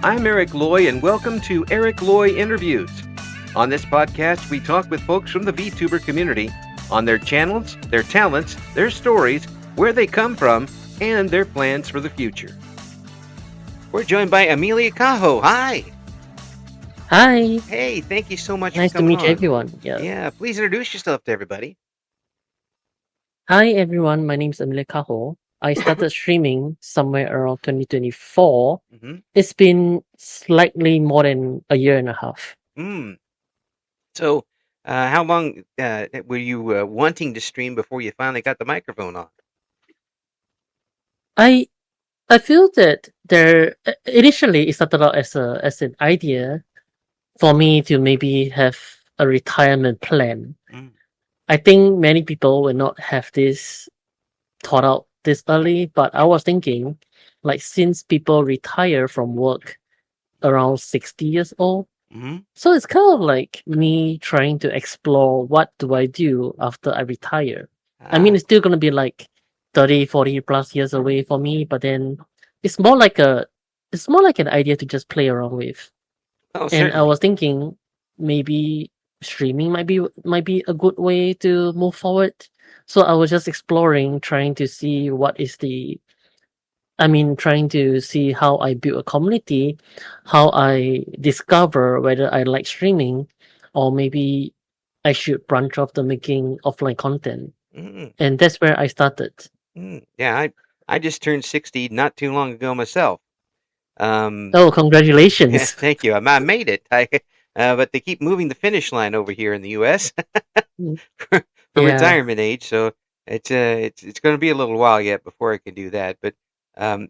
I'm Eric Loy, and welcome to Eric Loy Interviews. On this podcast, we talk with folks from the VTuber community on their channels, their talents, their stories, where they come from, and their plans for the future. We're joined by Amelia Kaho. Hi. Hi. Hey, thank you so much Nice for to coming meet on. everyone. Yeah, please introduce yourself to everybody. Hi everyone. My name is Amelia Kaho. I started streaming somewhere around 2024. Mm-hmm. It's been slightly more than a year and a half. So, how long were you wanting to stream before you finally got the microphone on? I feel that there initially it started out as an idea for me to maybe have a retirement plan. I think many people will not have this thought out this early, but I was thinking, like, since people retire from work around 60 years old, so it's kind of like me trying to explore what do I do after I retire. I mean, it's still going to be like 30, 40 plus years away for me, but then it's more like an idea to just play around with. Oh, And certainly. I was thinking maybe streaming might be a good way to move forward. So I was just exploring, trying to see trying to see how I build a community, how I discover whether I like streaming, or maybe I should branch off to making offline content. And that's where I started. Yeah, I just turned 60 not too long ago myself. Oh, congratulations! Yeah, thank you. I made it. But they keep moving the finish line over here in the U.S. for retirement age, so it's going to be a little while yet before I can do that. But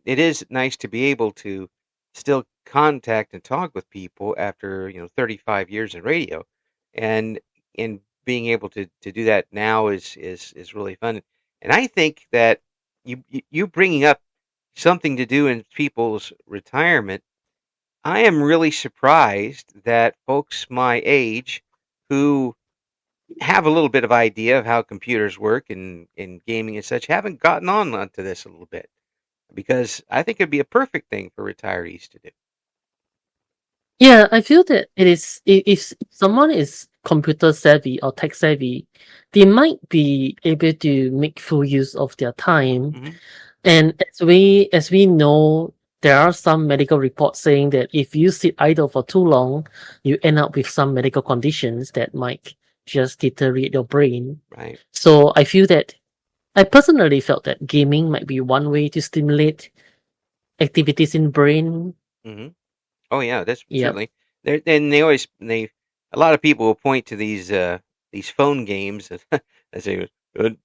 it is nice to be able to still contact and talk with people after 35 years in radio, and being able to do that now is really fun. And I think that you bringing up something to do in people's retirement, I am really surprised that folks my age who have a little bit of idea of how computers work and gaming and such haven't gotten onto this a little bit, because I think it'd be a perfect thing for retirees to do. Yeah, I feel that it is if someone is computer savvy or tech savvy, they might be able to make full use of their time. And as we know, there are some medical reports saying that if you sit idle for too long, you end up with some medical conditions that might just deteriorate your brain. Right. So I feel that I personally felt that gaming might be one way to stimulate activities in brain. Oh yeah, that's certainly. And a lot of people will point to these phone games and say,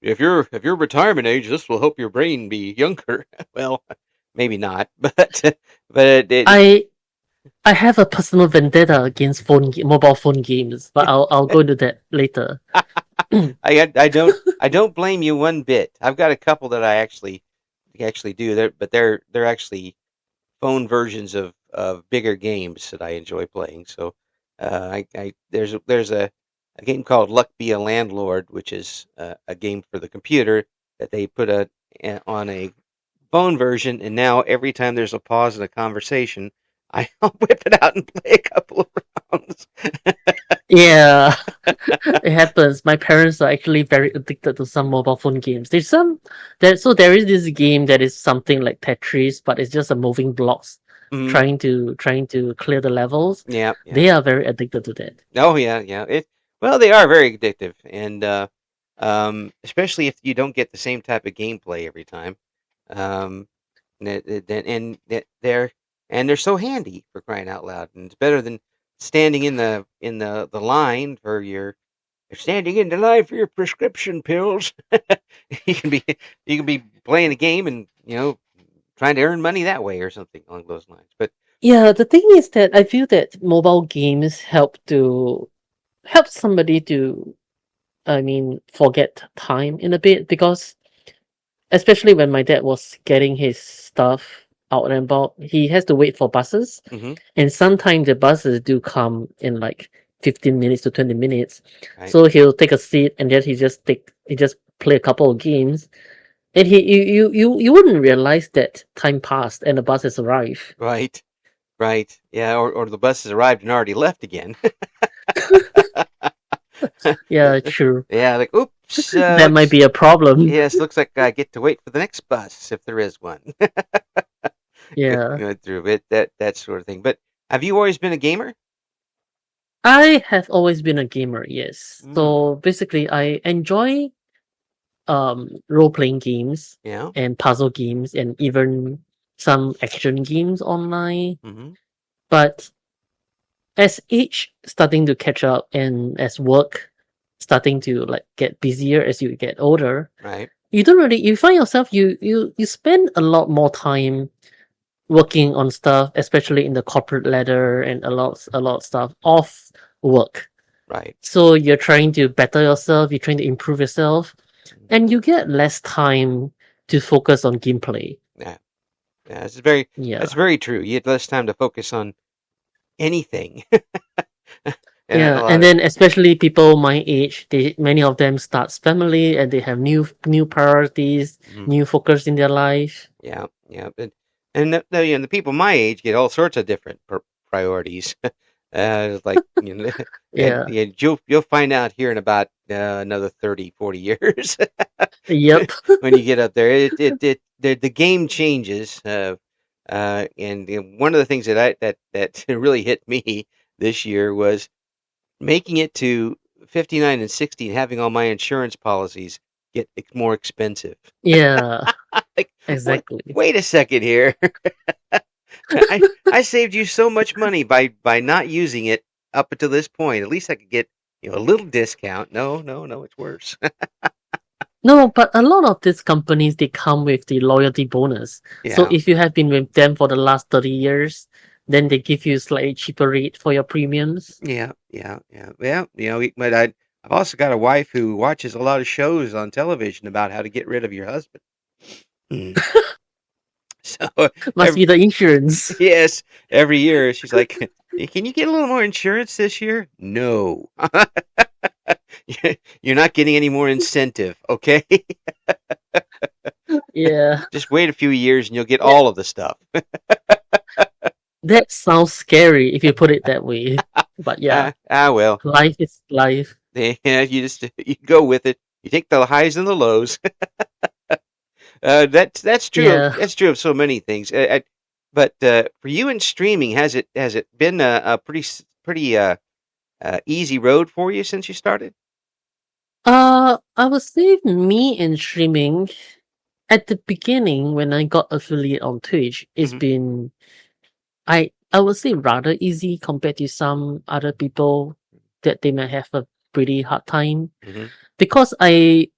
if you're retirement age, this will help your brain be younger. Well, maybe not, but I have a personal vendetta against mobile phone games, but I'll go into that later. I don't blame you one bit. I've got a couple that I actually do, but they're actually phone versions of bigger games that I enjoy playing. So there's a game called Luck Be a Landlord, which is a game for the computer that they put on a phone version, and now every time there's a pause in a conversation, I'll whip it out and play a couple of rounds. Yeah, it happens. My parents are actually very addicted to some mobile phone games. There is this game that is something like Tetris, but it's just a moving blocks, trying to clear the levels. Yeah. They are very addicted to that. Oh yeah. Well, they are very addictive, and especially if you don't get the same type of gameplay every time. They're so handy, for crying out loud, and it's better than standing in the line for your prescription pills. you can be playing a game and trying to earn money that way or something along those lines. But yeah, the thing is that I feel that mobile games help somebody to, forget time in a bit, because especially when my dad was getting his stuff out and about, he has to wait for buses, and sometimes the buses do come in like 15 minutes to 20 minutes. Right. So he'll take a seat and then he just play a couple of games, and you wouldn't realize that time passed and the bus has arrived. Right. Right. Yeah. Or the bus has arrived and already left again. Yeah, true. Yeah. Like, oops. That might be a problem. Yes. Looks like I get to wait for the next bus if there is one. Yeah. Go through it. That sort of thing. But have you always been a gamer? I have always been a gamer, yes. Mm. So basically I enjoy role playing games Yeah. and puzzle games and even some action games online. Mm-hmm. But as age starting to catch up and as work starting to like get busier as you get older, Right. you find yourself you spend a lot more time working on stuff, especially in the corporate ladder and a lot of stuff off work. Right. So you're trying to better yourself, you're trying to improve yourself, and you get less time to focus on gameplay. Yeah. Yeah. That's Yeah. very true. You had less time to focus on anything. And a Yeah, lot and of then especially people my age, many of them starts family and they have new priorities, mhm. new focus in their life. Yeah, yeah, and the people my age get all sorts of different priorities. Like and Yeah. yeah, you'll find out here in about another 30, 40 years Yep. when you get up there. The game changes. And one of the things that really hit me this year was making it to 59 and 60 and having all my insurance policies get more expensive. Yeah, Like, what? exactly. Wait a second here. I saved you so much money by not using it up until this point. At least I could get a little discount. No, no, no, it's worse. No, but a lot of these companies they come with the loyalty bonus. So Yeah, if you have been with them for the last 30 years, then they give you slightly cheaper rate for your premiums. yeah, yeah, yeah. Well, but I've also got a wife who watches a lot of shows on television about how to get rid of your husband. Mm. So Must be the insurance. yes, every year she's like, "Can you get a little more insurance this year?" No. You're not getting any more incentive, okay? Yeah. Just wait a few years and you'll get all of the stuff. That sounds scary if you put it that way. But yeah, Well, life is life. yeah, you go with it. You take the highs and the lows. That's true. Yeah. That's true of so many things. But for you in streaming, has it been a pretty easy road for you since you started? I would say me in streaming at the beginning when I got affiliate on Twitch, it's Hmm. been I would say rather easy compared to some other people that they might have a pretty hard time Hmm. because I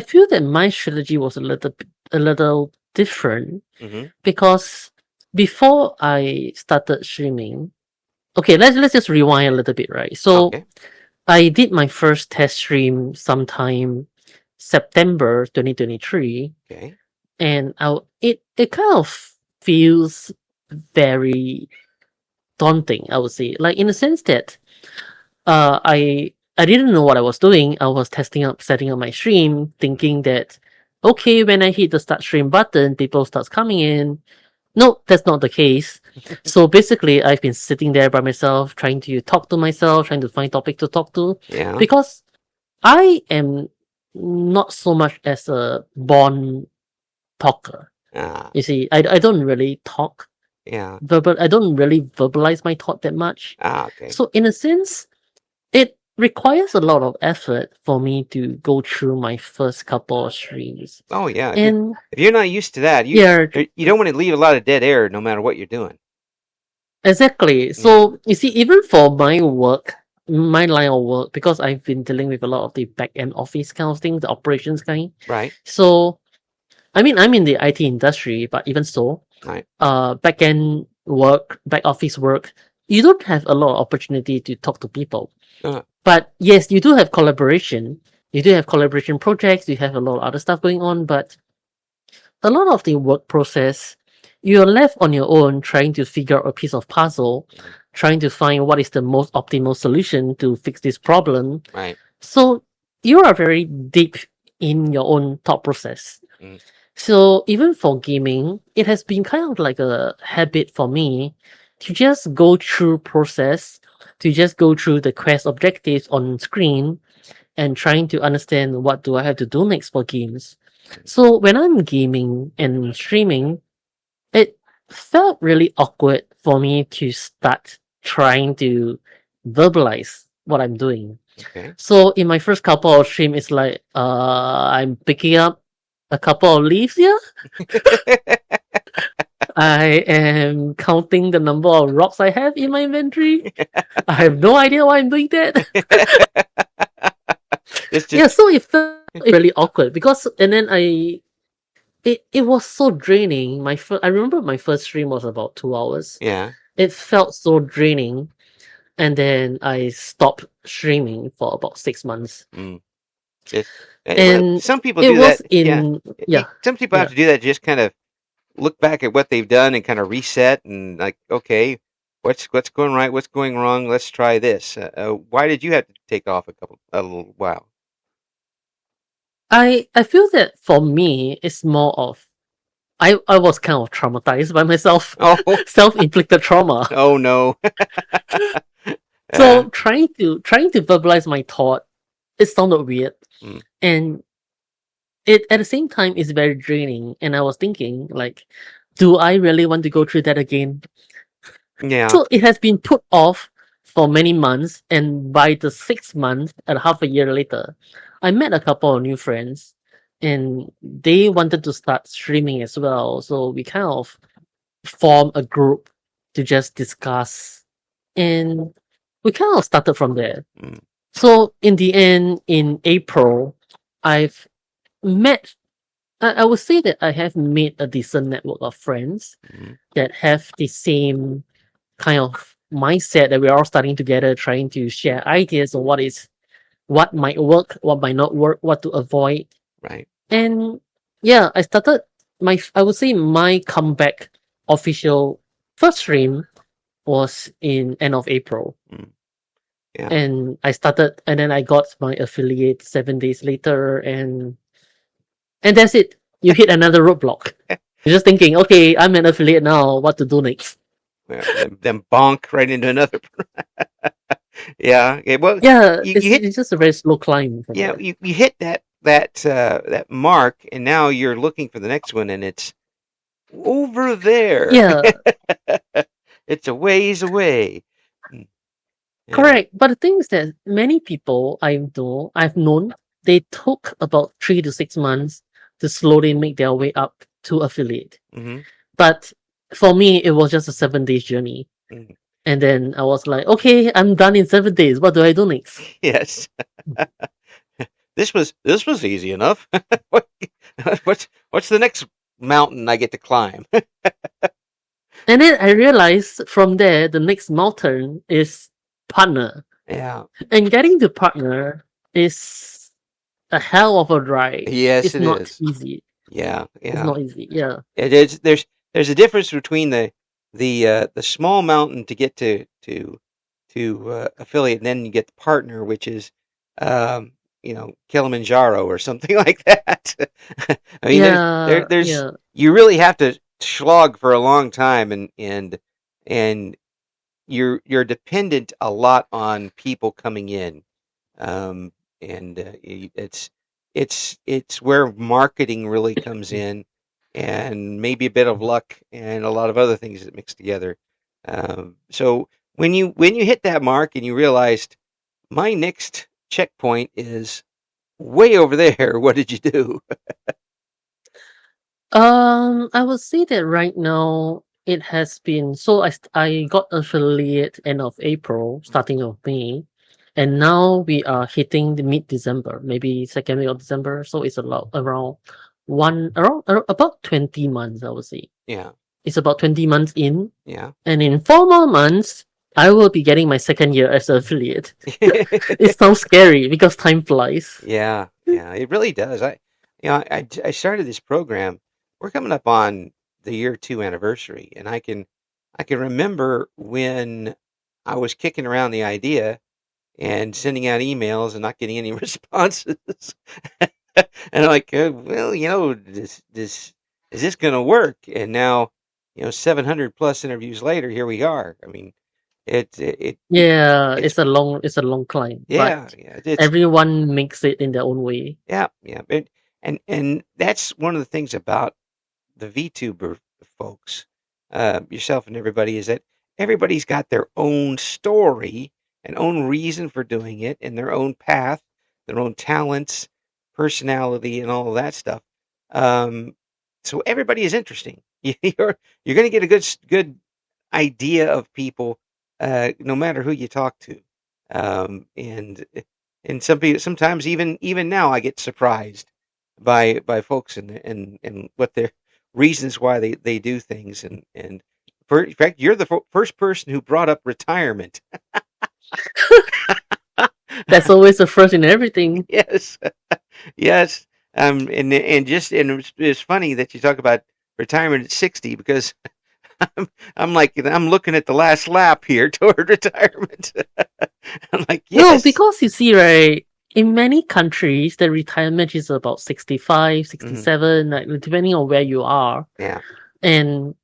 feel that my strategy was a little different Hmm. because before I started streaming, okay, let's just rewind a little bit, right? So Okay. I did my first test stream sometime September 2023, Okay. and it kind of feels very daunting, I would say. Like in the sense that I didn't know what I was doing. I was setting up my stream, thinking that okay, when I hit the start stream button, people starts coming in. No, that's not the case. So basically, I've been sitting there by myself, trying to talk to myself, trying to find topic to talk to, Yeah. because I am not so much as a born talker. Ah. You see, I don't really talk Yeah. I don't really verbalize my thought that much. Ah. Okay. So in a sense, it requires a lot of effort for me to go through my first couple of streams. Oh yeah. And If you're not used to that, yeah, you don't want to leave a lot of dead air, no matter what you're doing. exactly. Yeah. So you see, even for my work, my line of work, because I've been dealing with a lot of the back end office kind of things, the operations kind. Right. So I mean, I'm in the IT industry, but even so, Right. back end work, back office work, you don't have a lot of opportunity to talk to people. Uh, But yes, you do have collaboration. You do have collaboration projects. You have a lot of other stuff going on, but a lot of the work process, you're left on your own trying to figure out a piece of puzzle, trying to find what is the most optimal solution to fix this problem. right. So you are very deep in your own thought process. Mm. So even for gaming, it has been kind of like a habit for me to just go through process, to just go through the quest objectives on screen and trying to understand what do I have to do next for games. So when I'm gaming and streaming, it felt really awkward for me to start trying to verbalize what I'm doing. Okay. So in my first couple of stream, it's like I'm picking up a couple of leaves here. I am counting the number of rocks I have in my inventory. I have no idea why I'm doing that. It's just Yeah, so it felt really awkward because, and then it was so draining. I remember my first stream was about 2 hours. yeah. It felt so draining, and then I stopped streaming for about 6 months. Mm. It, well, And some people it do that. was Yeah. in yeah Some people have yeah to do that. Just kind of look back at what they've done and kind of reset and like, okay, what's going right, what's going wrong. Let's try this. Why did you have to take off a little while? I feel that for me it's more of I was kind of traumatized by myself, Oh, self-inflicted trauma. oh no. So trying to verbalize my thought, it sounded weird, Mm, and it at the same time is very draining. And I was thinking like, do I really want to go through that again? yeah. So it has been put off for many months, and by the 6 months and half a year later, I met a couple of new friends, and they wanted to start streaming as well. So we kind of formed a group to just discuss, and we kind of started from there. Mm, So in the end, in April, I've met. I would say that I have made a decent network of friends mm, that have the same kind of mindset that we're all studying together, trying to share ideas on what might work, what might not work, what to avoid. right. And yeah, I would say my comeback official first stream was in end of April. Mm, yeah. And I started and then I got my affiliate 7 days later, and that's it. You hit another roadblock. You're just thinking, okay, I'm an affiliate now, what to do next? Well, then bonk right into another. Yeah. Okay. Well, Yeah, you hit. it's just a very slow climb from Yeah. there. You hit that mark, and now you're looking for the next one, and it's over there. Yeah, It's a ways away. Mm, yeah. correct. But the thing is that many people I've known, they took about 3 to 6 months to slowly make their way up to affiliate. Hmm. But for me, it was just a 7 days journey. Hmm. And then I was like, okay, I'm done in 7 days. What do I do next? Yes. This was easy enough. What, what's the next mountain I get to climb? And then I realized from there, the next mountain is partner. Yeah. And getting to partner is a hell of a ride. Yes, It's it not is. easy. Yeah. It's Yeah. not easy. Yeah. It is. There's a difference between the small mountain to get to affiliate, and then you get the partner, which is Kilimanjaro or something like that. I mean, Yeah. there's Yeah. you really have to slog for a long time, and you're dependent a lot on people coming in, um, and it's where marketing really comes in, and maybe a bit of luck and a lot of other things that mix together. So when you hit that mark and you realized my next checkpoint is way over there, what did you do? I would say that right now it has been so I got affiliate end of April, starting of May, and now we are hitting the mid December, maybe second week of December. So it's around about 20 months, I would say. Yeah, It's about 20 months in, yeah. and in 4 more months, I will be getting my second year as an affiliate. It sounds scary because time flies. Yeah, yeah, it really does. I started this program. We're coming up on the year two anniversary, and I can remember when I was kicking around the idea and sending out emails and not getting any responses. And I'm like, well, this is this going to work? And now, 700 plus interviews later, here we are. I mean, Yeah, it's it's a long climb, yeah, but yeah, it's everyone makes it in their own way. yeah, yeah. And that's one of the things about the VTuber folks, yourself and everybody, is that everybody's got their own story and own reason for doing it, and their own path, their own talents, personality, and all of that stuff. Um, so everybody is interesting. You're going to get a good idea of people, no matter who you talk to. And some people, sometimes even now, I get surprised by folks and what their reasons why they do things. And in fact, you're the first person who brought up retirement. That's always the first in everything. Yes, yes. And it's funny that you talk about retirement at 60, because I'm looking at the last lap here toward retirement. I'm like, No, yes. because you see, right, in many countries, the retirement is about 65, Hmm. 67, like, depending on where you are. Yeah. And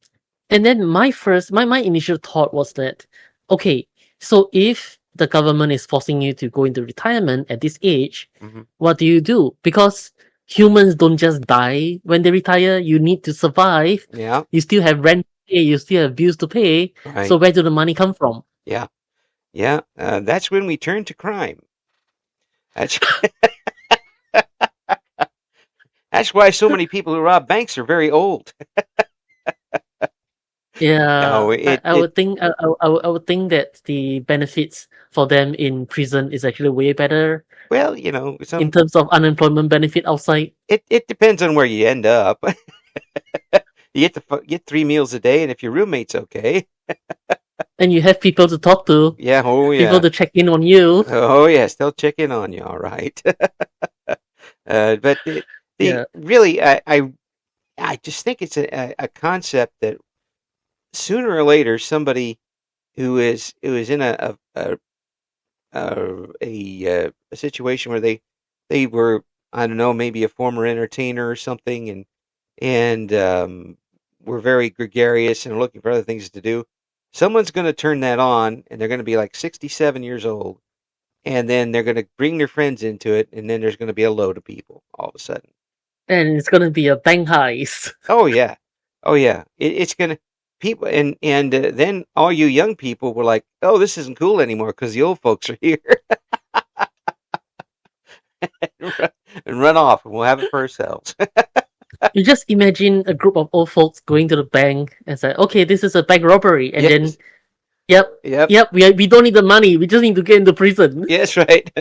and then my initial thought was that, okay, so if the government is forcing you to go into retirement at this age, Hmm. what do you do? Because humans don't just die when they retire. You need to survive. Yeah. You still have rent to pay. You still have bills to pay. Right. So where do the money come from? Yeah. Yeah. That's when we turn to crime. That's that's why so many people who rob banks are very old. Yeah, No, I would think I would think that the benefits for them in prison is actually way better well, in terms of unemployment benefit outside. it depends on where you end up. You get to get 3 meals a day, and if your roommate's okay, And you have people to talk to, yeah, oh people yeah, to check in on you. oh yes, they'll check in on you, all right. But the Yeah. really, I just think it's a concept that sooner or later somebody who is in a situation where they were, I don't know, maybe a former entertainer or something, and were very gregarious and are looking for other things to do. Someone's going to turn that on, and they're going to be like 67 years old, and then they're going to bring their friends into it, and then there's going to be a load of people all of a sudden. And it's gonna be a bank heist. Oh yeah, oh yeah. It's gonna people and then all you young people were like, oh, this isn't cool anymore because the old folks are here, and run off, and we'll have it for ourselves. You just imagine a group of old folks going to the bank and say, "Okay, this is a bank robbery," and then, Yes, "Yep, yep, yep, we don't need the money. We just need to get into prison." yes, right.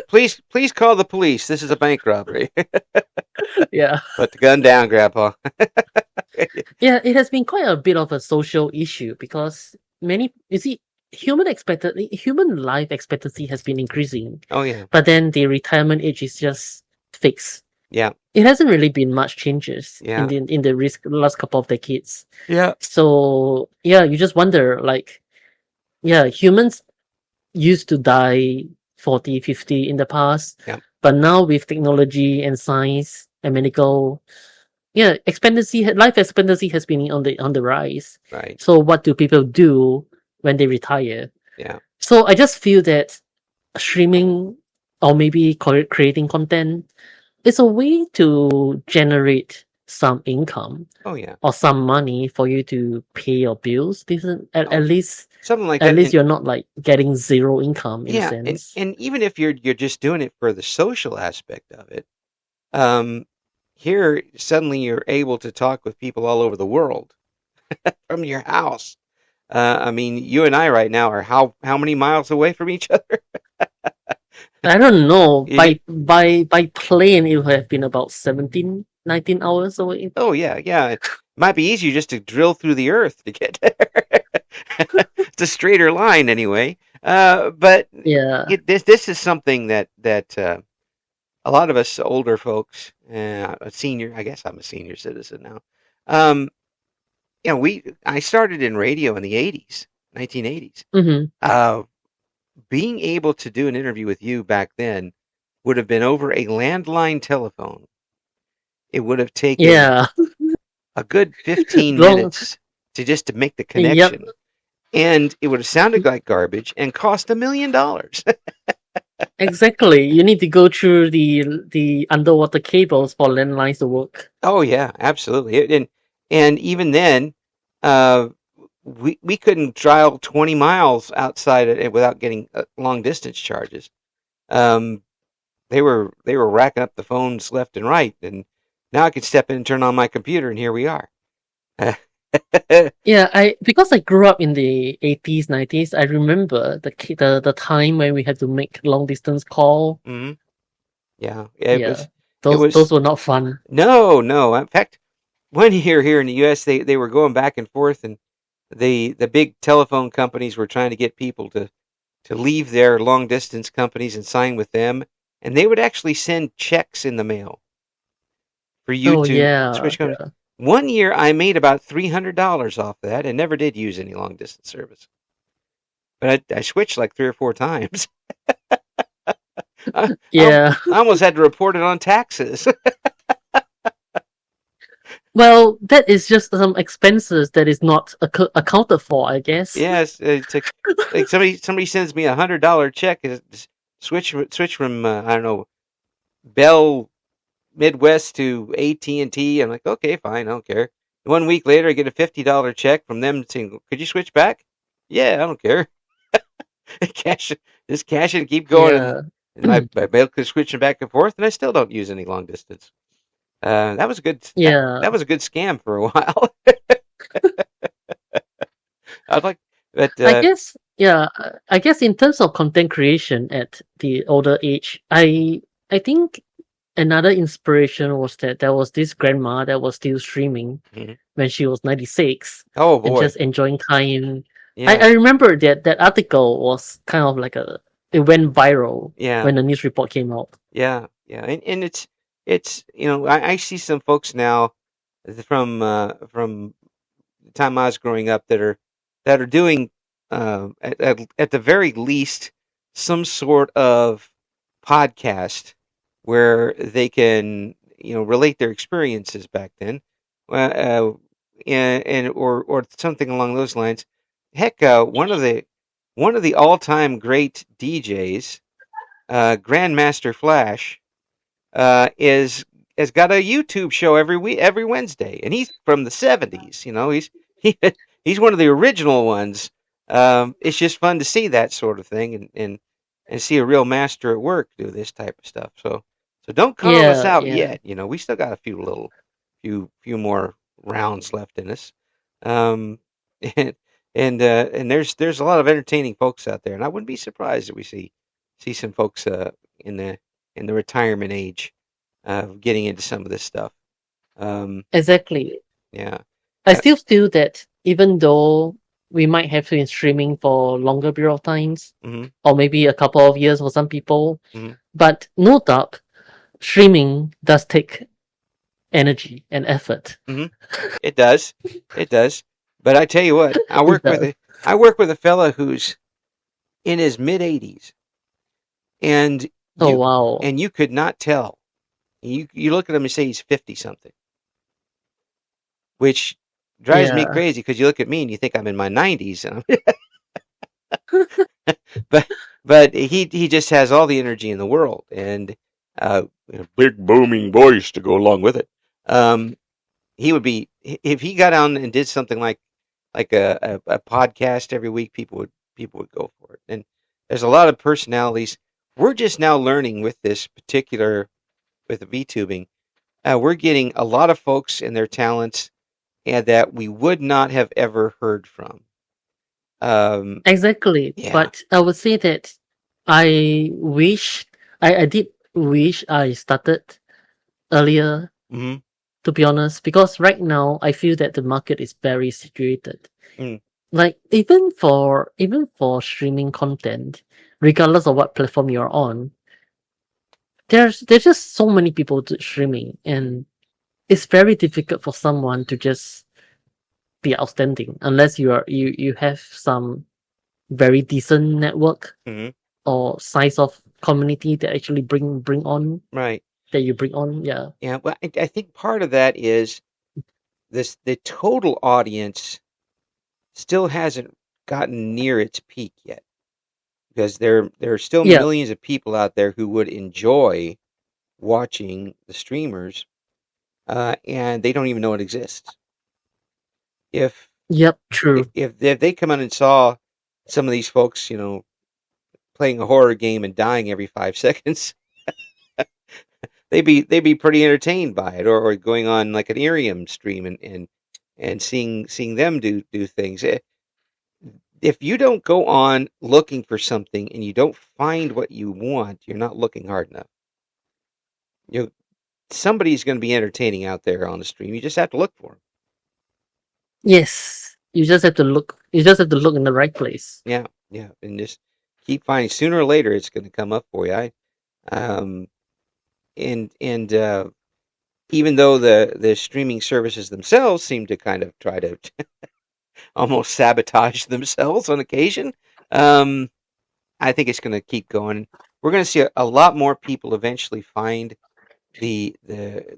Please call the police. This is a bank robbery. Yeah. Put the gun down, Grandpa. Yeah, it has been quite a bit of a social issue because you see, human life expectancy has been increasing, Oh yeah, but then the retirement age is just fixed. yeah, It hasn't really been much changes yeah, in the last couple of decades. yeah. So yeah, you just wonder, like, yeah, humans used to die 40, 50 in the past, Yeah. but now with technology and science and medical, yeah, life expectancy has been on the rise. Right. So what do people do when they retire? Yeah. So I just feel that streaming or maybe creating content is a way to generate some income Oh yeah. or some money for you to pay your bills. Oh, something like At that. least And you're not like getting zero income in a yeah, and sense. and even if you're just doing it for the social aspect of it, um, here suddenly you're able to talk with people all over the world from your house. I mean, you and I right now are how many miles away from each other? I don't know. You- By plane it would have been about 17, 19 hours away. oh yeah, yeah. It might be easier just to drill through the earth to get there. It's a straighter line anyway. But Yeah. this is something that a lot of us older folks, a senior, I guess I'm a senior citizen now. Um, I started in radio in the 80s, 1980s. Mm-hmm. Being able to do an interview with you back then would have been over a landline telephone. It would have taken Yeah. a good 15 Long. minutes to make the Yep. connection, and it would have sounded like garbage and cost $1 million. Exactly. You need to go through the underwater cables for landlines to work. Oh yeah, absolutely. And even then, uh, we couldn't drive 20 miles outside it without getting long distance charges. Um, they were racking up the phones left and right, and now I could step in and turn on my computer, and here we are. Yeah, because I grew up in the 80s, 90s, I remember the time when we had to make long distance call. Hmm. Yeah, it Yeah. was it Those was were not fun. no. In fact, one year here in the U.S., they were going back and forth, and the big telephone companies were trying to get people to leave their long distance companies and sign with them, and they would actually send checks in the mail for you Oh to yeah. switch companies. One year, I made about $300 off that, and never did use any long distance service. But I switched like 3 or 4 times. I, I Yeah. almost had to report it on taxes. Well, that is just some expenses that is not accounted for, I guess. Yes, it's like somebody sends me $100 check. Switch from I don't know, Bell Midwest to AT&T. I'm like, okay, fine, I don't care. 1 week later, I get a $50 check from them saying, "Could you switch back?" Yeah, I don't care. cash, just cash it and keep going. Yeah. And my mail could switching back and forth, and I still don't use any long distance. That was a good Yeah. that was a good scam for a while. I'd like, but I guess, yeah, I guess in terms of content creation at the older age, I think another inspiration was that there was this grandma that was still streaming Mhm. when she was 96 Oh and boy, just enjoying time. yeah, I remember that article was kind of like it went viral yeah, when the news report came out. yeah, and it's I see some folks now from the time I was growing up that are doing at the very least some sort of podcast where they can relate their experiences back then, and or something along those lines. Heck, one of the all-time great DJs, Grandmaster Flash, is has got a YouTube show every week, every Wednesday, and he's from the '70s. He, he's one of the original ones. It's just fun to see that sort of thing, and see a real master at work do this type of stuff. So don't count us Yeah, out yeah. yet. We still got a few more rounds left in us. Um, and and there's a lot of entertaining folks out there, and I wouldn't be surprised if we see some folks in the retirement age getting into some of this stuff. Exactly. Yeah. I still feel that even though we might have been streaming for longer period of times, Mm-hmm, or maybe a couple of years for some people, mm-hmm. but no doubt, streaming does take energy and effort. Mm-hmm. It does. It does. But I tell you what, I It work with does. a fella who's in his mid 80s, and Oh you wow. and you could not tell. You look at him and say he's 50 something, which drives me Yeah. crazy because you look at me and you think I'm in my 90s, but he just has all the energy in the world, and a big booming voice to go along with it. He would be, if he got on and did something like a podcast every week, people would go for it. And there's a lot of personalities. We're just now learning with this particular with the VTubing. We're getting a lot of folks and their talents, and that we would not have ever heard from. Exactly. Yeah. But I would say that I wish I did wish I started earlier, Mm-hmm. to be honest, because right now I feel that the market is very saturated. Mm. Like even for streaming content, regardless of what platform you're on, there's just so many people streaming, and it's very difficult for someone to just be outstanding unless you have some very decent network. Mm-hmm. or size of community that actually bring on right. that you bring on. Yeah. Yeah, well, I think part of that is the total audience still hasn't gotten near its peak yet, because there are still Yeah. millions of people out there who would enjoy watching the streamers, and they don't even know it exists. If Yep. True. if they come in and saw some of these folks, playing a horror game and dying every 5 seconds, they'd be pretty entertained by it, or going on like an Irium stream and seeing them do things. If you don't go on looking for something and you don't find what you want, you're not looking hard enough. You Somebody's going to be entertaining out there on the stream. You just have to look for them. Yes. You just have to look. You just have to look in the right place. Yeah, and just keep finding. Sooner or later, it's going to come up for you. Um, and even though the streaming services themselves seem to kind of try to almost sabotage themselves on occasion, I think it's going to keep going. We're going to see a lot more people eventually find the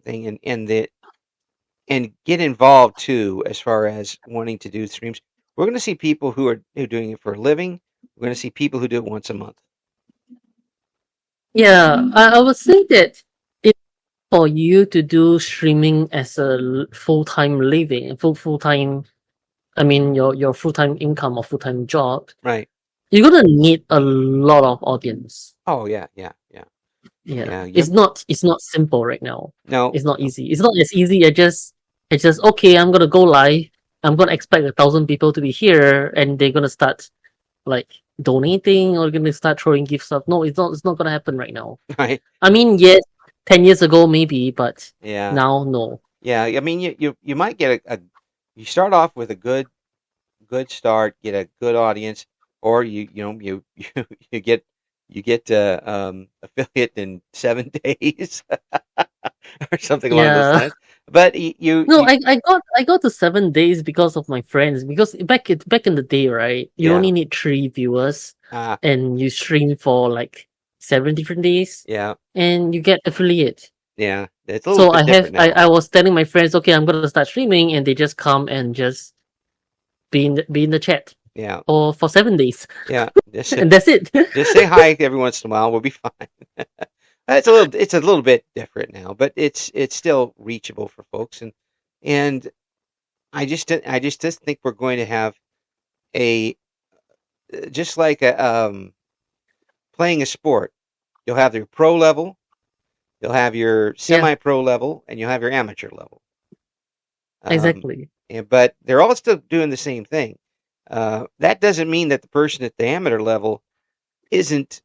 thing, and get involved too, as far as wanting to do streams. We're going to see people who are doing it for a living. We're going to see people who do it once a month. Yeah. I would say that for you to do streaming as a full-time living, full-time, I mean your full-time income or full-time job, Right. you're gonna need a lot of audience. Oh yeah. Yeah. Yep. It's not simple right now. No. It's not easy. It's not as easy as just okay, I'm gonna go live. I'm gonna expect 1,000 people to be here and they're gonna start like donating or gonna start throwing gifts up. No, it's not gonna happen right now. Right. I mean, yes, 10 years ago maybe, but Yeah. now no. Yeah. I mean, you might get you start off with a good start, get a good audience, or you get affiliate in 7 days or something along those Yeah. lines. But you No, I got to 7 days because of my friends. Because back in the day, right? You yeah. only need 3 viewers, and you stream for like 7 different days, Yeah. and you get affiliate. Yeah. It's a little So bit different now. I was telling my friends, okay, I'm gonna start streaming, and they just come and just be in the chat. Yeah. For 7 days. Yeah. And that's it. Just say hi every once in a while. We'll be fine. It's a little bit different now, but it's still reachable for folks, and I just think we're going to have a just like playing a sport. You'll have your pro level, you'll have your semi-pro level, and you'll have your amateur level. Exactly. But they're all still doing the same thing. That doesn't mean that the person at the amateur level isn't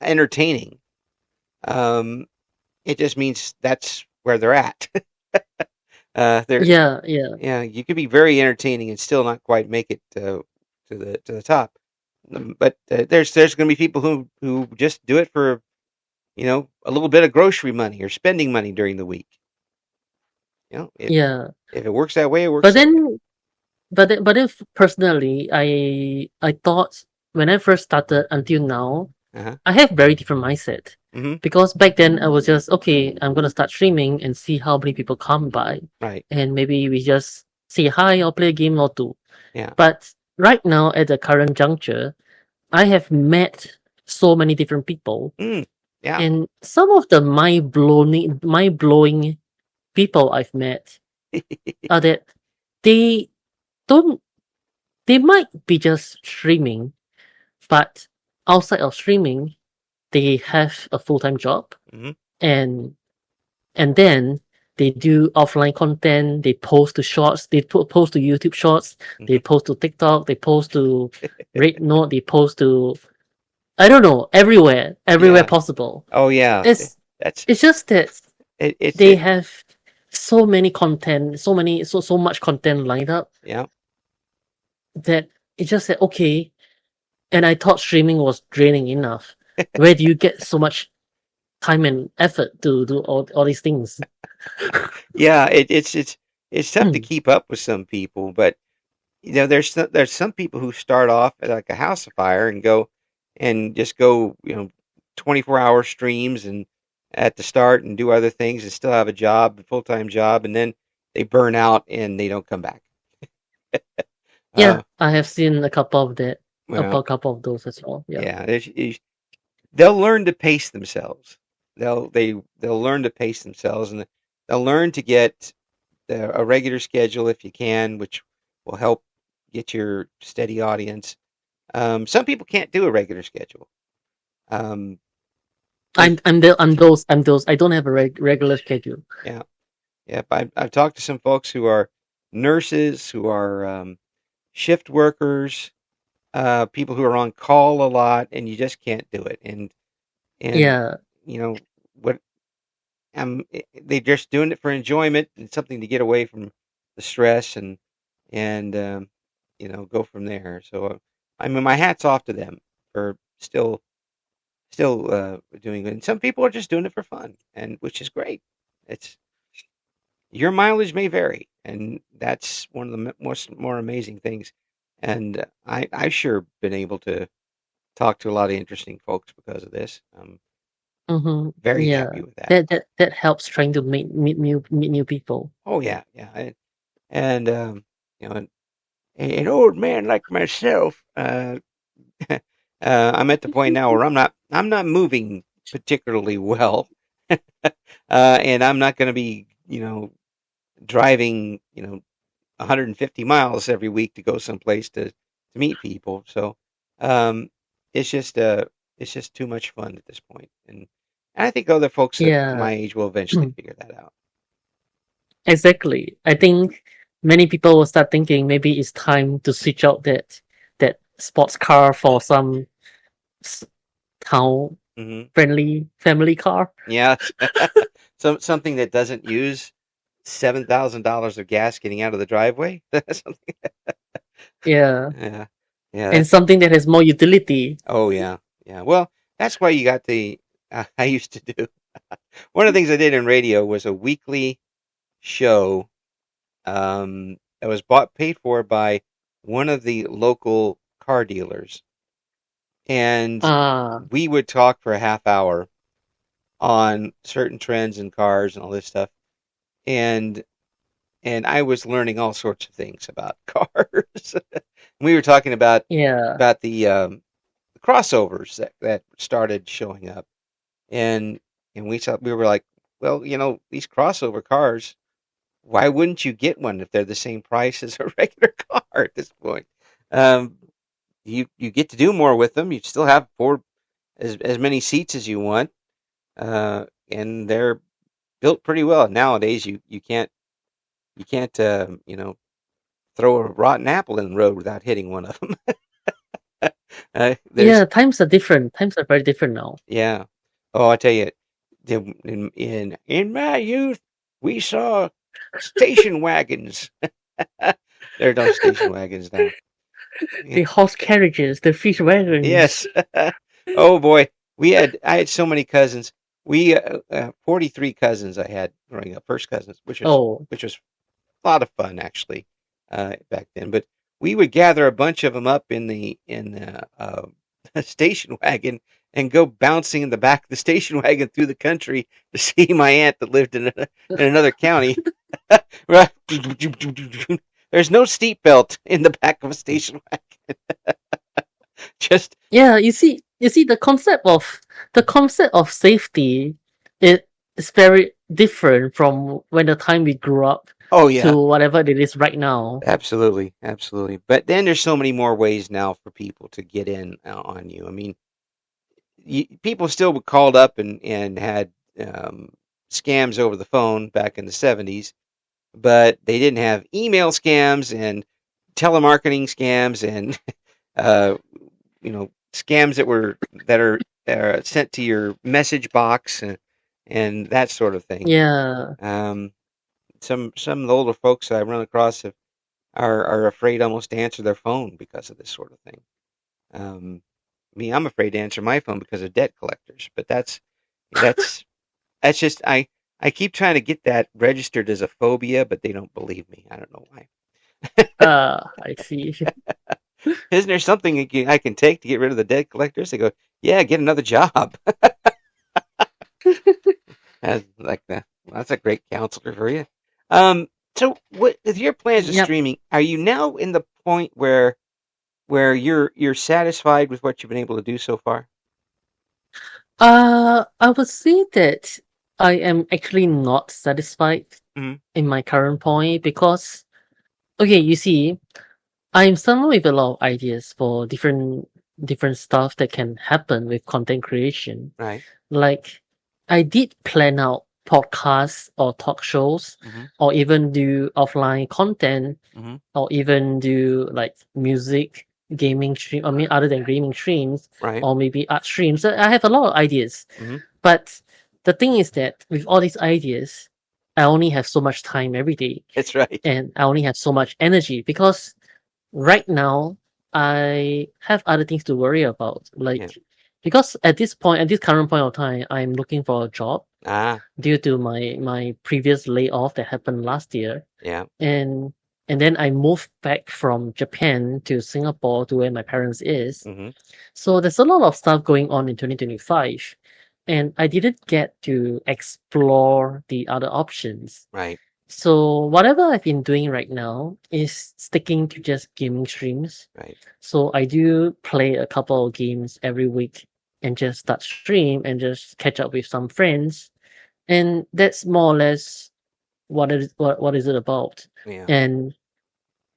entertaining. It just means that's where they're at. Yeah. You could be very entertaining and still not quite make it to the top. But there's going to be people who just do it for a little bit of grocery money or spending money during the week. Yeah. If it works that way, it works. But then, personally, I thought when I first started until now, I have very different mindset. Mm-hmm. Because back then I was just okay, I'm gonna start streaming and see how many people come by. Right. And maybe we just say hi or play a game or two. Yeah. But right now at the current juncture, I have met so many different people. Yeah. And some of the mind blowing people I've met are that they might be just streaming, but outside of streaming, they have a full-time job, and then they do offline content. They post to shorts. They post to YouTube shorts. They post to TikTok. They post to Red Note. They post to I don't know, everywhere possible. Oh yeah, it's just that they have so many content, so much content lined up. Yeah, that it's just that okay, and I thought streaming was draining enough. Where do you get so much time and effort to do all these things? Yeah, it's tough to keep up with some people, but there's some people who start off at like a house of fire and go, and just go, 24-hour streams and at the start and do other things and still have a job, a full-time job, and then they burn out and they don't come back. Yeah, Uh, I have seen a couple of that, well, a couple of those as well. Yeah. yeah, they'll learn to pace themselves. They'll learn to pace themselves, and they'll learn to get a regular schedule if you can, which will help get your steady audience. Some people can't do a regular schedule. Um, they I'm those. I don't have a regular schedule. Yeah, yeah. I've talked to some folks who are nurses, who are shift workers, people who are on call a lot, and you just can't do it. And Yeah, you know what? They're just doing it for enjoyment and something to get away from the stress and go from there. So I mean, my hat's off to them for still doing it. And some people are just doing it for fun, and which is great. It's Your mileage may vary, and that's one of the most more amazing things. And I've sure been able to talk to a lot of interesting folks because of this. I'm very yeah. happy with that. That helps trying to meet new people. Oh yeah, yeah. And an old man like myself, I'm at the point now where I'm not moving particularly well, and I'm not going to be driving 150 miles every week to go someplace to meet people. So um, it's just it's just too much fun at this point, and I think other folks at Yeah, my age will eventually figure that out. exactly. I think many people will start thinking maybe it's time to switch out that sports car for some s- town Hmm. friendly family car. Yeah, something that doesn't use $7,000 of gas getting out of the driveway. Something- Yeah, yeah, yeah. and That's something that has more utility. Oh yeah, yeah. Well, that's why you got the. I used to do one of the things I did in radio was a weekly show that was paid for by one of the local car dealers, and Ah, we would talk for a half hour on certain trends in cars and all this stuff, and and I was learning all sorts of things about cars. We were talking about yeah, the crossovers that started showing up, and we were like, well, these crossover cars, why wouldn't you get one if they're the same price as a regular car at this point? Um, you get to do more with them. You still have as many seats as you want, and they're built pretty well. Nowadays, you can't throw a rotten apple in the road without hitting one of them. There's yeah. Times are different. Times are very different now. Yeah. Oh, I tell you, in my youth, we saw station wagons. There are no station wagons now. Yeah. The horse carriages, the fish wagons. Yes. Oh boy, I had so many cousins. 43 cousins I had growing up, first cousins, Oh, which was a lot of fun actually back then. But we would gather a bunch of them up in the station wagon and go bouncing in the back of the station wagon through the country to see my aunt that lived in another county. Right. There's no seat belt in the back of a station wagon. Just yeah. You see, the concept of safety, it is very different from when the time we grew up Oh yeah, to whatever it is right now. absolutely, absolutely. But then there's so many more ways now for people to get in on you. I mean, people still were called up and had um, scams over the phone back in the 70s, but they didn't have email scams and telemarketing scams and uh, scams that are sent to your message box and that sort of thing. Yeah, Um, some of the older folks I run across are afraid almost to answer their phone because of this sort of thing. Um, Me, I'm afraid to answer my phone because of debt collectors, but that's that's just I keep trying to get that registered as a phobia, but they don't believe me. I don't know why. I see. Isn't there something I can take to get rid of the debt collectors? They go, yeah, get another job. That's like that. That's a great counselor for you. So what with your plans of Yep. streaming? Are you now in the point where you're satisfied with what you've been able to do so far? I would say that I am actually not satisfied Mm-hmm. in my current point because, okay, you see, I'm someone with a lot of ideas for different stuff that can happen with content creation. Right. Like, I did plan out podcasts or talk shows, Mm-hmm. or even do offline content, Mm-hmm. or even do like music, gaming stream. I mean, other than gaming streams, Right. or maybe art streams. So I have a lot of ideas, Mm-hmm. but the thing is that with all these ideas, I only have so much time every day, That's right. and I only have so much energy because right now I have other things to worry about. Yeah. Like because at this point, at this current point of time, I'm looking for a job Ah. due to my previous layoff that happened last year, Yeah. and then I moved back from Japan to Singapore to where my parents is. Mm-hmm. So there's a lot of stuff going on in 2025, and I didn't get to explore the other options. Right. So whatever I've been doing right now is sticking to just gaming streams. Right. So I do play a couple of games every week and just start stream and just catch up with some friends. And that's more or less what is it about. Yeah. And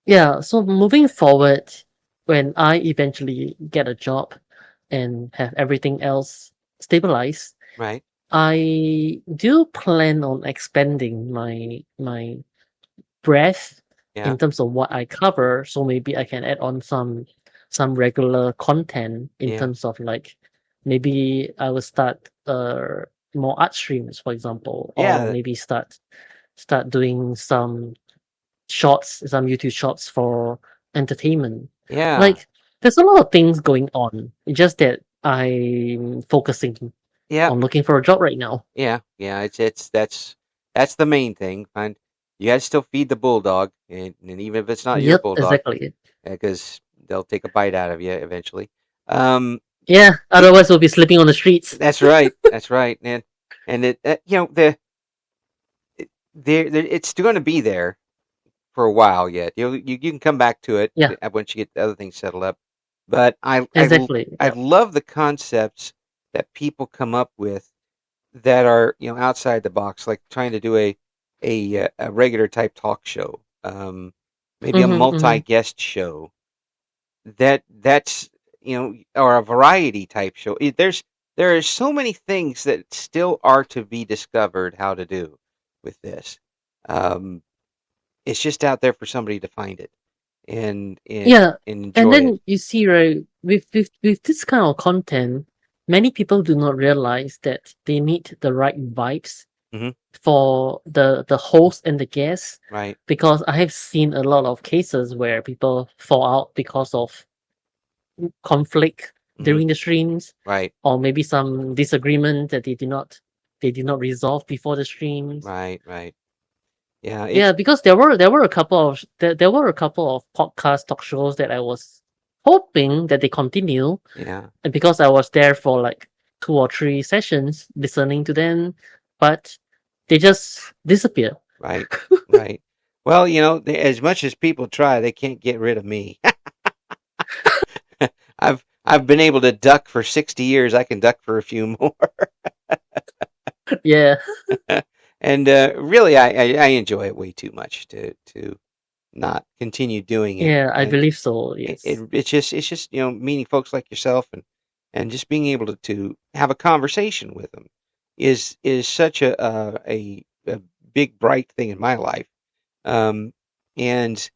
yeah, so moving forward, when I eventually get a job and have everything else stabilized, Right. I do plan on expanding my breadth Yeah. in terms of what I cover. So maybe I can add on some regular content in Yeah. terms of like maybe I will start more art streams, for example, or Yeah. maybe start doing some shorts, some YouTube shorts for entertainment. Yeah. Like there's a lot of things going on. It's just that I'm focusing Yeah. on looking for a job right now. Yeah. Yeah. It's that's the main thing. Find you got to still feed the bulldog, and even if it's not your Yep, bulldog, exactly. because they'll take a bite out of you eventually. Um, Yeah, it, otherwise we'll be sleeping on the streets. that's right. That's right. And it you know it's still going to be there for a while yet. You can come back to it Yeah, once you get the other things settled up. But exactly. I Yeah. love the concepts that people come up with that are outside the box, like trying to do a regular type talk show, maybe a Mm-hmm, mm-hmm. multi guest show that's or a variety type show. There are so many things that still are to be discovered how to do with this. Um, it's just out there for somebody to find it and Yeah, and enjoy it. then you see, right, with this kind of content, many people do not realize that they need the right vibes Hmm. for the host and the guests, Right. because I have seen a lot of cases where people fall out because of conflict Hmm. during the streams, Right. or maybe some disagreement that they did not resolve before the streams. Right. Right. Yeah. Yeah, It's because there were a couple of podcast talk shows that I was hoping that they continue, yeah. and because I was there for like 2 or 3 sessions listening to them, but they just disappear. Right. Right. Well, as much as people try, they can't get rid of me. I've been able to duck for 60 years. I can duck for a few more. Yeah, And really, I enjoy it way too much to not continue doing it. yeah, I And believe so. it, Yes. it it's just meeting folks like yourself and just being able to have a conversation with them is such a big bright thing in my life. And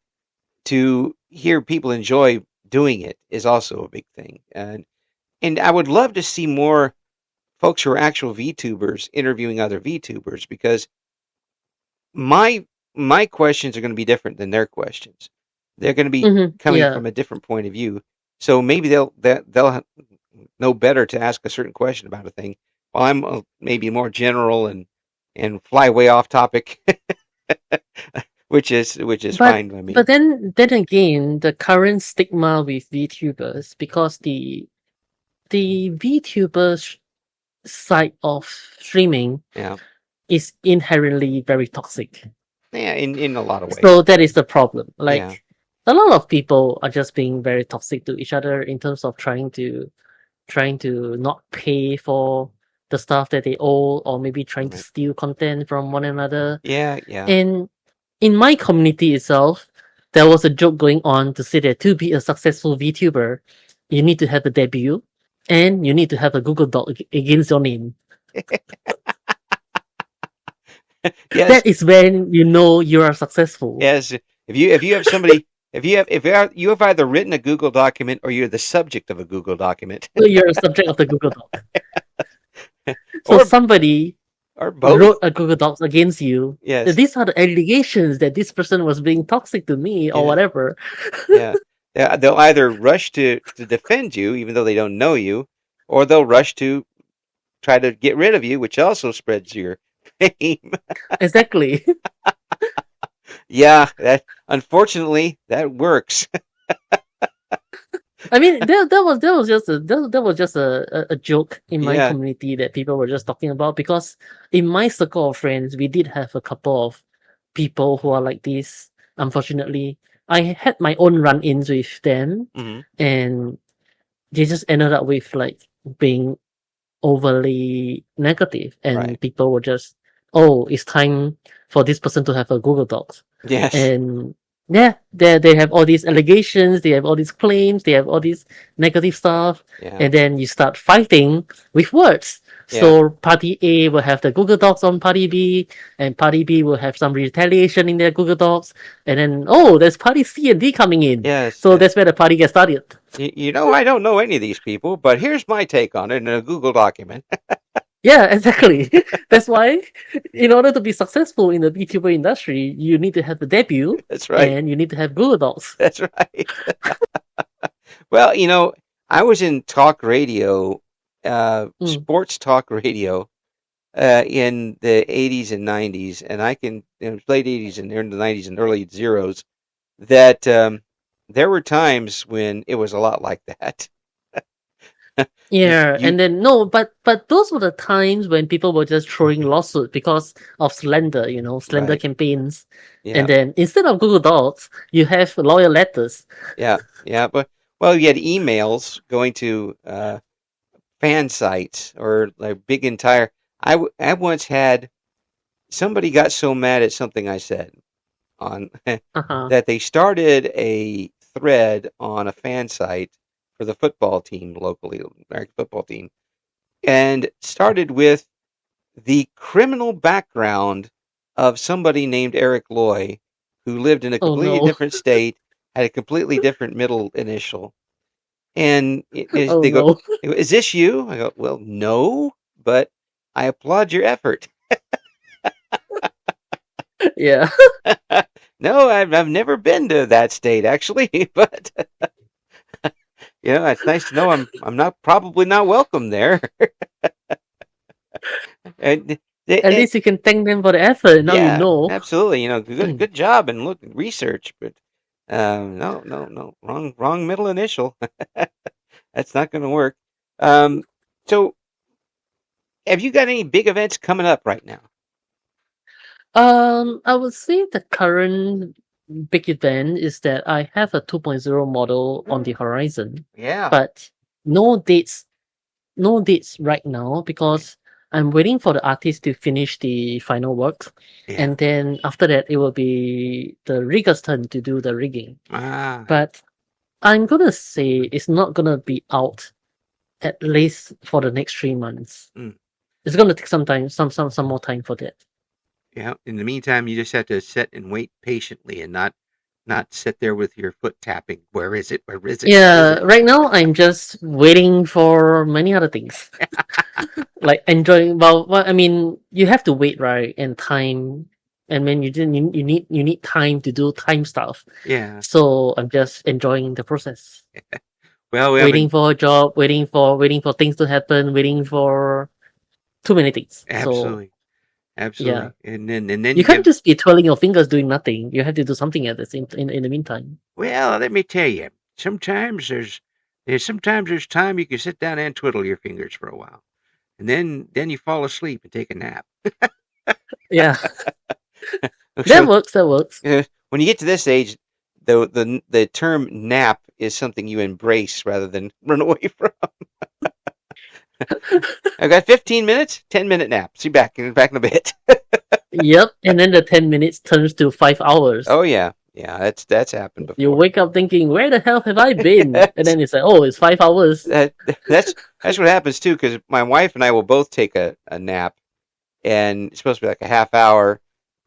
to hear people enjoy doing it is also a big thing. And I would love to see more folks who are actual VTubers interviewing other VTubers, because my my questions are going to be different than their questions. They're going to be Mm-hmm. coming Yeah. from a different point of view. So maybe they'll know better to ask a certain question about a thing, while I'm maybe more general and fly way off topic. which is But fine by but me. then again, the current stigma with VTubers, because the VTubers side of streaming Yeah, is inherently very toxic. yeah, in a lot of ways. So that is the problem. Yeah, Like a lot of people are just being very toxic to each other in terms of trying to not pay for the stuff that they owe, or maybe trying to right. steal content from one another. Yeah, yeah. And in my community itself, there was a joke going on to say that to be a successful VTuber, you need to have a debut and you need to have a Google Doc against your name. Yes, That is when you know you are successful. yes. If you have somebody, if you have either written a Google document or you're the subject of a Google document, So you're a subject of the Google Doc. So or somebody or both. wrote a Google Docs against you. Yes, These are the allegations that this person was being toxic to me or yeah, whatever. yeah. Yeah, they'll either rush to defend you, even though they don't know you, or they'll rush to try to get rid of you, which also spreads your fame. Exactly. Yeah, that unfortunately that works. I mean, that was just a joke in my Yeah. community that people were just talking about, because in my circle of friends, we did have a couple of people who are like this. Unfortunately, I had my own run-ins with them, Hmm. and they just ended up with like being overly negative, Right. and people were just, oh, it's time for this person to have a Google Docs. Yes. And yeah, they have all these allegations, they have all these claims, they have all these negative stuff, Yeah. and then you start fighting with words. Yeah. So party A will have the Google Docs on party B, and party B will have some retaliation in their Google Docs, and then oh, there's party C and D coming in. Yes. So Yes. that's where the party gets started. I don't know any of these people, but here's my take on it in a Google document. Yeah, exactly. That's why, in order to be successful in the VTuber industry, you need to have the debut That's right. and you need to have Google Docs. That's right. Well, I was in talk radio, Mm. sports talk radio, in the 80s and 90s, and I can, late 80s and in the 90s and early zeros, that there were times when it was a lot like that. You, Yeah, you and then no, but those were the times when people were just throwing lawsuit because of slander right. campaigns, Yeah. and then instead of Google Docs, you have lawyer letters. Yeah. Yeah. But, well, you had emails going to fan sites or like big entire. I once had somebody got so mad at something I said on Uh-huh. that they started a thread on a fan site for the football team locally, American football team, and started with the criminal background of somebody named Eric Loy, who lived in a Oh completely no. different state, had a completely different middle initial, and Oh they go, no. "Is this you?" I go, "Well, no, but I applaud your effort." Yeah. No, I've never been to that state actually, but it's nice to know I'm not probably not welcome there. And, At and least you can thank them for the effort. Now you yeah, know. absolutely. Good job and look research, but no, no, no, wrong middle initial. That's not going to work. Um, so have you got any big events coming up right now? I would say the current big event is that I have a 2.0 model on the horizon, Yeah, but no dates, no dates right now, because I'm waiting for the artist to finish the final work, yeah. and then after that it will be the rigger's turn to do the rigging. Ah, But I'm gonna say it's not gonna be out at least for the next 3 months. mm, It's gonna take some time, some more time for that. yeah. In the meantime, you just have to sit and wait patiently and not sit there with your foot tapping. Where is it? Where is it? Where is Yeah, it? right now I'm just waiting for many other things. Like enjoying, well, I mean, you have to wait, right? And time, and when you need time to do time stuff. Yeah. So I'm just enjoying the process. Well, we Waiting haven't for a job, waiting for things to happen, waiting for too many things. So absolutely. Absolutely. Yeah. And then You can't just be twirling your fingers doing nothing. You have to do something at the same in the meantime. Well, let me tell you, sometimes there's time you can sit down and twiddle your fingers for a while, and then you fall asleep and take a nap. Yeah. So, That works. when you get to this age, the term nap is something you embrace rather than run away from. I've got 15 minutes, 10-minute nap. See back in a bit. Yep. And then the 10 minutes turns to 5 hours. Oh yeah. That's happened before. You wake up thinking, where the hell have I been? And then it's like, oh, it's 5 hours. That's what happens too, because my wife and I will both take a nap, and it's supposed to be like a half hour,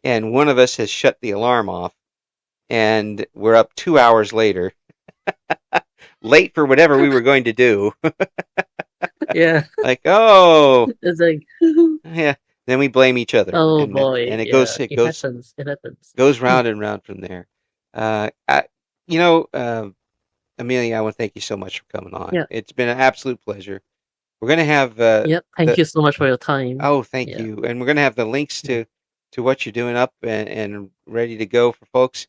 and one of us has shut the alarm off, and we're up 2 hours later, late for whatever we were going to do. Yeah. Like, oh, It's like, yeah. Then we blame each other. oh and, boy. And it happens. It happens. Goes round and round from there. Amelia, I want to thank you so much for coming on. Yeah. It's been an absolute pleasure. We're going to have... yep. Thank you so much for your time. Oh, thank you. And we're going to have the links to what you're doing up and ready to go for folks.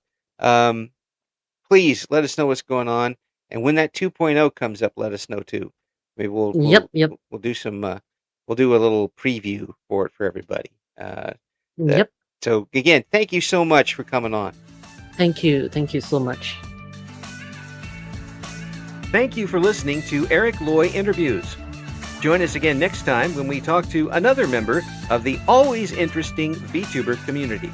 Please let us know what's going on. And when that 2.0 comes up, let us know too. Maybe we'll do some we'll do a little preview for it for everybody. Yep. So again, thank you so much for coming on. Thank you so much. Thank you for listening to Eric Loy Interviews. Join us again next time when we talk to another member of the always interesting VTuber community.